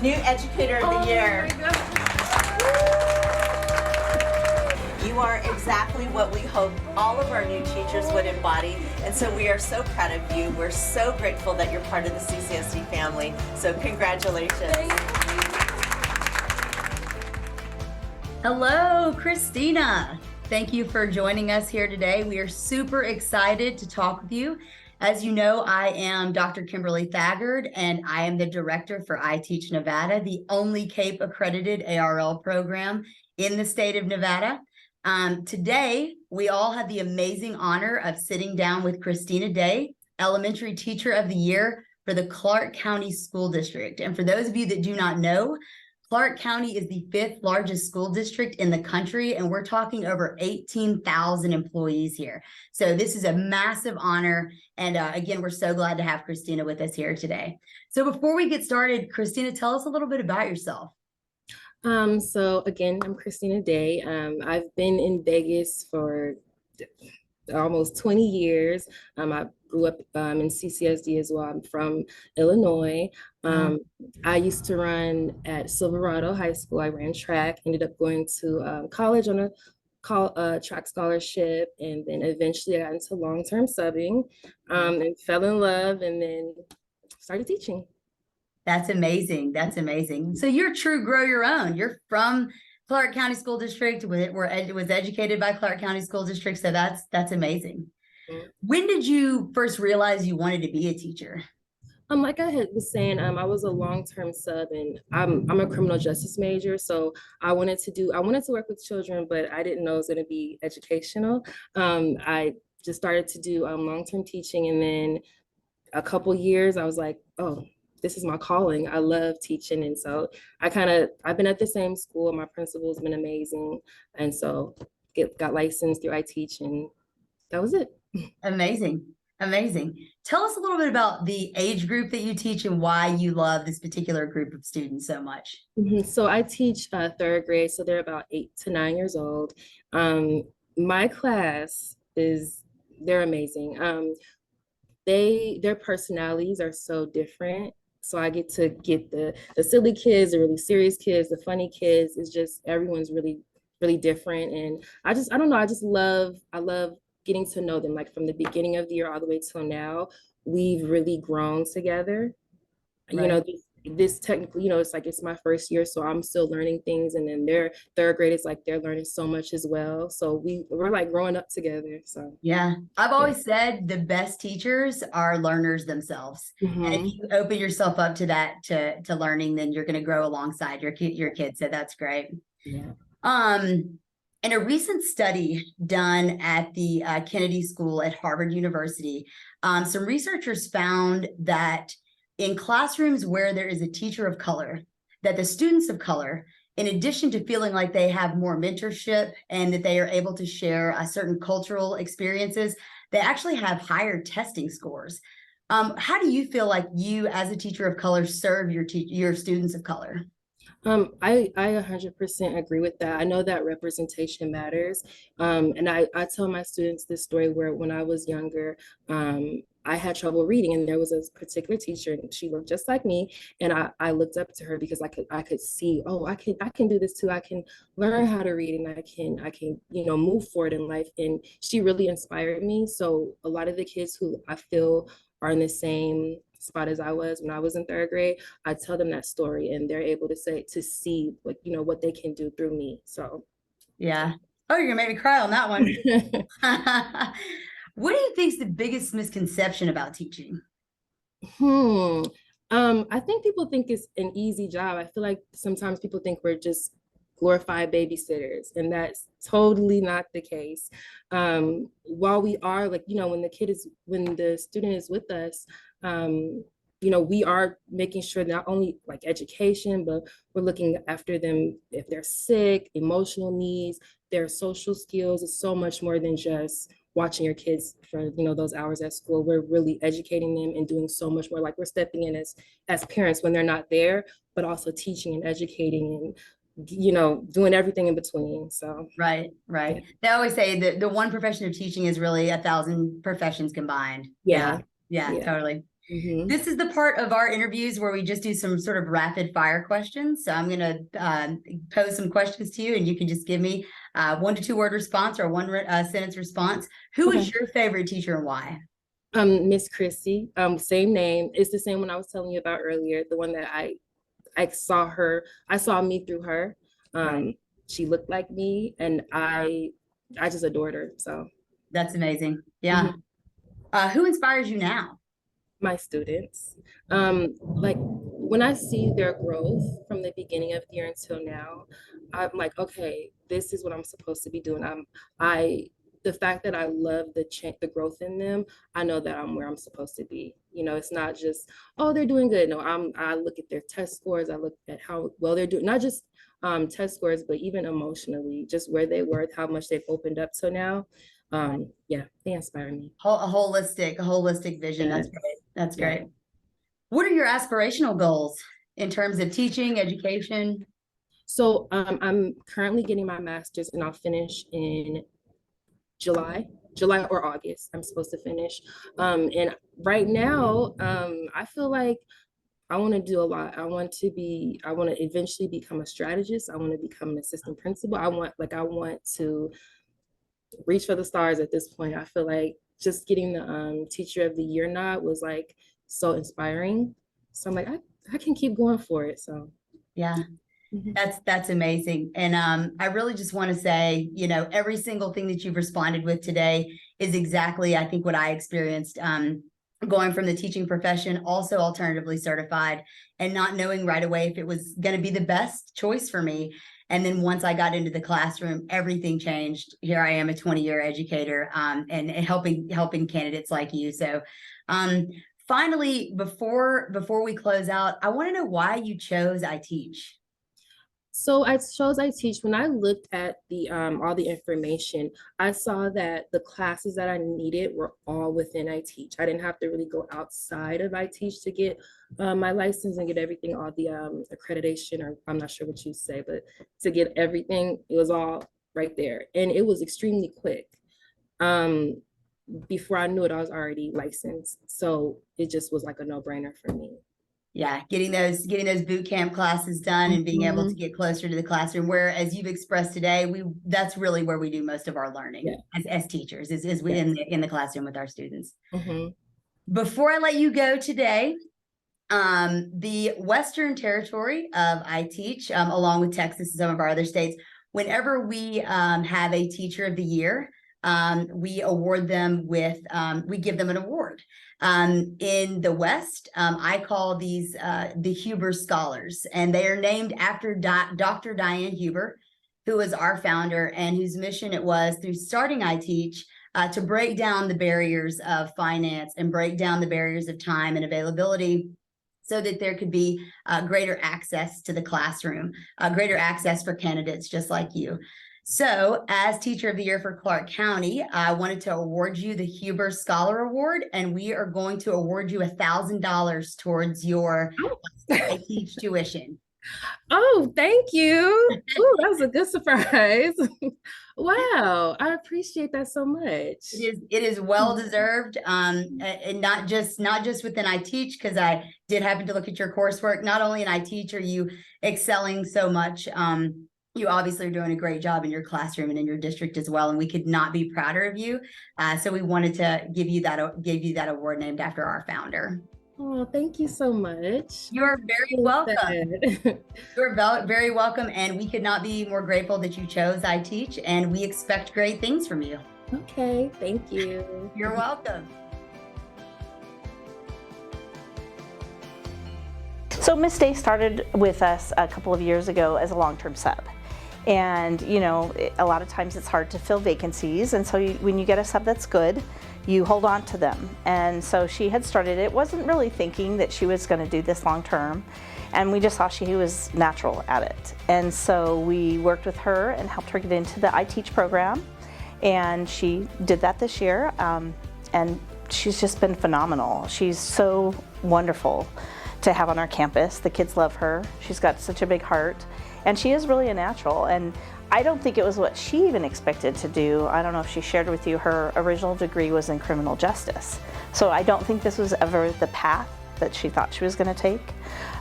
new Educator of the Year. You are exactly what we hope all of our new teachers would embody, and so we are so proud of you. We're so grateful that you're part of the CCSD family, so congratulations. Hello, Christina. Thank you for joining us here today. We are super excited to talk with you. As you know, I am Dr. Kimberly Thagard, and I am the director for iteach Nevada, the only CAPE accredited ARL program in the state of Nevada. Today, we all have the amazing honor of sitting down with Christina Day, Elementary Teacher of the Year for the Clark County School District. And for those of you that do not know, Clark County is the 5th largest school district in the country, and we're talking over 18,000 employees here. So this is a massive honor, and again, we're so glad to have Christina with us here today. So before we get started, Christina, tell us a little bit about yourself. So again, I'm Christina Day. I've been in Vegas for almost 20 years. I grew up in CCSD as well. I'm from Illinois. I used to run at Silverado High School. I ran track, ended up going to college on a track scholarship, and then eventually I got into long-term subbing and fell in love, and then started teaching. That's amazing. That's amazing. So you're true grow your own. You're from Clark County School District. Was educated by Clark County School District. So that's amazing. When did you first realize you wanted to be a teacher? Like I was saying, I was a long-term sub, and I'm a criminal justice major. So I wanted to work with children, but I didn't know it was going to be educational. I just started to do long-term teaching, and then a couple years, I was like, oh, this is my calling. I love teaching. And so I've been at the same school. My principal's been amazing. And so got licensed through iteach, and that was it. Amazing. Amazing. Tell us a little bit about the age group that you teach and why you love this particular group of students so much. So I teach 3rd grade. So they're about 8 to 9 years old. My class they're amazing. Their personalities are so different. So I get to get the silly kids, the really serious kids, the funny kids. It's just everyone's really, really different. And I don't know, I love getting to know them, like from the beginning of the year all the way till now. We've really grown together. Right. You know, this technically, it's my first year, so I'm still learning things. And then their 3rd grade is like they're learning so much as well. So we're like growing up together. So yeah, I've always said the best teachers are learners themselves. And if you open yourself up to that, to learning, then you're going to grow alongside your kids. So that's great. Yeah. In a recent study done at the Kennedy School at Harvard University, some researchers found that in classrooms where there is a teacher of color, that the students of color, in addition to feeling like they have more mentorship and that they are able to share certain cultural experiences, they actually have higher testing scores. How do you feel like you, as a teacher of color, serve your students of color? I 100% agree with that. I know that representation matters. And I tell my students this story where when I was younger, I had trouble reading, and there was a particular teacher, and she looked just like me. And I looked up to her because I could see, oh, I can do this too. I can learn how to read, and I can, move forward in life. And she really inspired me. So a lot of the kids who I feel are in the same spot as I was when I was in 3rd grade, I tell them that story, and they're able to see what they can do through me. So yeah. Oh, you're gonna make me cry on that one. What do you think is the biggest misconception about teaching? I think people think it's an easy job. I feel like sometimes people think we're just glorified babysitters, and that's totally not the case. While we are when the student is with us, we are making sure not only like education, but we're looking after them if they're sick, emotional needs, their social skills. It's so much more than just watching your kids for those hours at school. We're really educating them and doing so much more. Like we're stepping in as parents when they're not there, but also teaching and educating and doing everything in between. So right. Yeah. They always say that the one profession of teaching is really 1,000 professions combined. Yeah, totally. Mhm. This is the part of our interviews where we just do some sort of rapid fire questions. So I'm going to pose some questions to you, and you can just give me 1 to 2 word response or one sentence response. Who is Okay. your favorite teacher and why? Miss Christie, same name. It's the same one I was telling you about earlier, the one that I saw her, I saw me through her. Right. She looked like me, and I just adored her. So That's amazing. Yeah. Who inspires you now? my students, like when I see their growth from the beginning of the year until now, I'm like, okay, this is what I'm supposed to be doing. I, the fact that I love the growth in them, I know that I'm where I'm supposed to be. You know, it's not just, oh, they're doing good. No, I look at their test scores. I look at how well they're doing, not just test scores, but even emotionally, just where they were, how much they've opened up to now. Yeah, they inspire me. A holistic vision. That's Yes. great. That's Yeah. great. What are your aspirational goals in terms of teaching, education? So I'm currently getting my master's, and I'll finish in July or August. I'm supposed to finish. And right now, I feel like I want to do a lot. I want to eventually become a strategist. I want to become an assistant principal. I want to reach for the stars at this point. I feel like just getting the teacher of the year nod was like so inspiring. So I'm like, I can keep going for it. So Yeah. That's amazing. And I really just want to say, you know, every single thing that you've responded with today is exactly, I think, what I experienced going from the teaching profession, also alternatively certified, and not knowing right away if it was going to be the best choice for me. And then once I got into the classroom, everything changed. Here I am, a 20-year educator, and helping candidates like you. So finally, before we close out, I want to know why you chose iteach. So I chose iteach. When I looked at the all the information, I saw that the classes that I needed were all within iteach. I didn't have to really go outside of iteach to get my license and get everything, all the accreditation, or I'm not sure what you say, but to get everything, it was all right there, and it was extremely quick. Before I knew it, I was already licensed, so it just was like a no-brainer for me. Yeah, getting those boot camp classes done and being able to get closer to the classroom, where, as you've expressed today, that's really where we do most of our learning as teachers, is within in the classroom with our students. Before I let you go today, the Western Territory of iteach, along with Texas and some of our other states, whenever we have a teacher of the year, we award them with, we give them an award. In the West, I call these the Huber Scholars, and they are named after Dr. Diane Huber, who was our founder and whose mission it was, through starting iteach, to break down the barriers of finance and break down the barriers of time and availability, so that there could be greater access to the classroom, greater access for candidates just like you. So, as Teacher of the Year for Clark County, I wanted to award you the Huber Scholar Award, and we are going to award you $1,000 towards your iteach tuition. Oh, thank you. Oh, that was a good surprise. Wow, I appreciate that so much. It is well deserved, and not just within iteach, because I did happen to look at your coursework. Not only in iteach are you excelling so much, you obviously are doing a great job in your classroom and in your district as well, and we could not be prouder of you. So we wanted to give you that award named after our founder. Oh, thank you so much. You're very welcome. You're very welcome, and we could not be more grateful that you chose iteach, and we expect great things from you. Okay, thank you. You're welcome. So Miss Day started with us a couple of years ago as a long-term sub. And you know, a lot of times it's hard to fill vacancies, and so when you get a sub that's good, you hold on to them. And so she had started it, wasn't really thinking that she was going to do this long term, and we just saw she was natural at it. And so we worked with her and helped her get into the iteach program, and she did that this year, and she's just been phenomenal. She's so wonderful to have on our campus. The kids love her. She's got such a big heart, and she is really a natural. And I don't think it was what she even expected to do. I don't know if she shared with you, her original degree was in criminal justice. So I don't think this was ever the path that she thought she was going to take,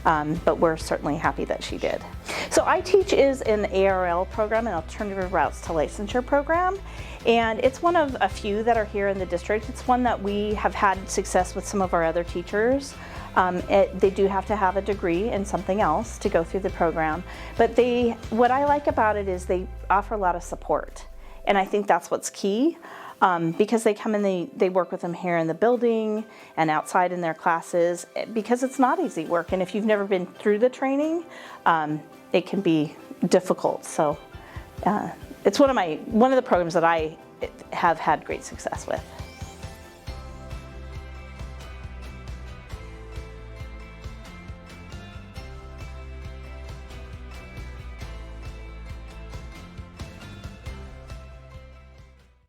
but we're certainly happy that she did. So iteach is an ARL program, an Alternative Routes to Licensure program, and it's one of a few that are here in the district. It's one that we have had success with some of our other teachers. They do have to have a degree in something else to go through the program, but what I like about it is they offer a lot of support, and I think that's what's key. Because they come and they work with them here in the building and outside in their classes, because it's not easy work. And if you've never been through the training, it can be difficult. So it's one of the programs that I have had great success with.